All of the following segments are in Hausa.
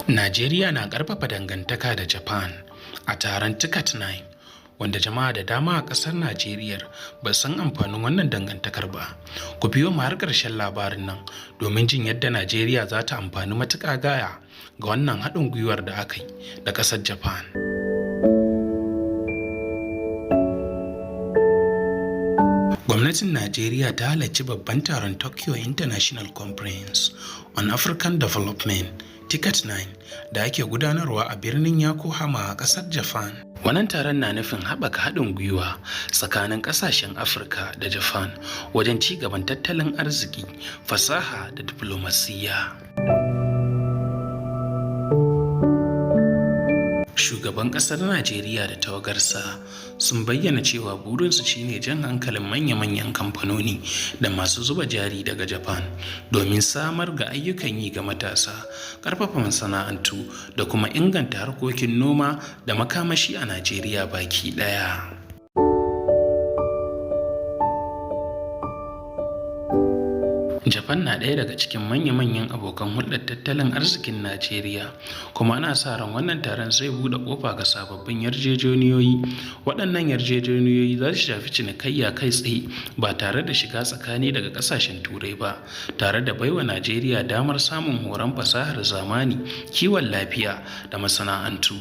Najeriya na ƙarfafa dangantaka da Japan a taron TICAD 9, wanda jama'a da dama a ƙasar Najeriya ba san amfanin wannan dangantakar ba. Ku biyo mu har ƙarshen labarin nan domin jin yadda Najeriya za ta amfani matuƙa gaya ga wannan haɗin gwiwar da aka yi da ƙasar Japan. Gwamnatin Najeriya ta halarci babban taron Tokyo International Conference on African Development TICAD 9 da ake gudanarwa a birnin Yokohama a ƙasar Japan. Wannan taron na nufin haɓaka haɗin gwiwa tsakanin ƙasashen Afirka da Japan wajen ci gaban tattalin arziki, fasaha da diflomasiyya. Shugaban ƙasar Najeriya da tawagarsa sun bayyana cewa burinsu shine jan hankalin manya-manyan kamfanoni da masu zuba jari daga Japan domin samar ga ayyukan yi ga matasa, ƙarfafa masana'antu da kuma inganta harkokin noma da makamashi a Najeriya baki ɗaya. Japan na ɗaya daga cikin manya-manyan abokan hulɗar tattalin arzikin Najeriya, kuma ana sa ran wannan taron zai buɗe ƙofa ga sababbin yarjejeniyoyi. Waɗannan yarjejeniyoyi za su shafi cinikayya kai tsaye ba tare da shiga tsakani daga ƙasashen Turai ba, tare da baiwa Najeriya damar samun horon fasahar zamani, kiwon lafiya da masana'antu.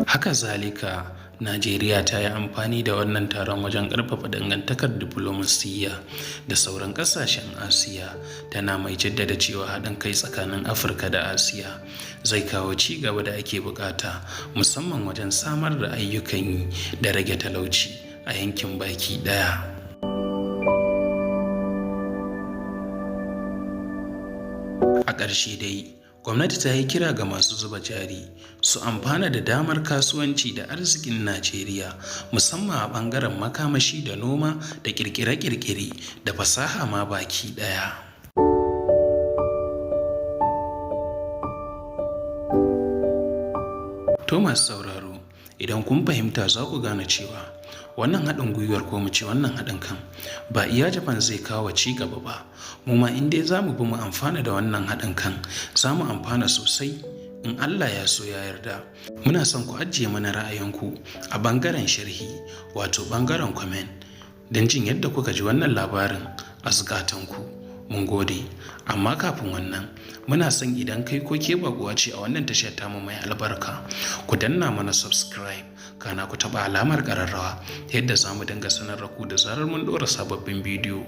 Haka zalika, Najeriya ta yi amfani da wannan taron wajen ƙarfafa dangantakar diflomasiyya da sauran ƙasashen Asiya, tana mai jaddada cewa haɗin kai tsakanin Afirka da Asiya zai kawo ci gaba da ake buƙata, musamman wajen samar da ayyukan yi da rage talauci a yankin baki ɗaya. A ƙarshe dai, gwamnati ta yi kira ga masu zuba jari su amfana da damar kasuwanci da arzikin Najeriya, musamman a ɓangaren makamashi da noma da ƙirƙire-ƙirƙire da fasaha ma baki ɗaya. Thomas sauraro, idan kun fahimta za ku gane cewa wannan haɗin gwiwar ko mu ce wannan haɗin kan ba iya Japan zai kawo ci gaba ba, mu ma in dai za mu bi mu amfana da wannan haɗin kan za mu amfana sosai in Allah ya so ya yarda. Muna son ku ajiye mana ra'ayinku a ɓangaren sharhi, wato ɓangaren comment, don jin yadda kuka ji wannan labarin a zukatanku. Mun gode. Amma kafin wannan, muna son idan kai ko ke baguwa ce a wannan tashar tamu mai albarka, ku danna mana subscribe, kana ku taɓa alamar ƙararrawa yadda za mu dinga sanar da ku da zarar mun ɗora sababbin bidiyo.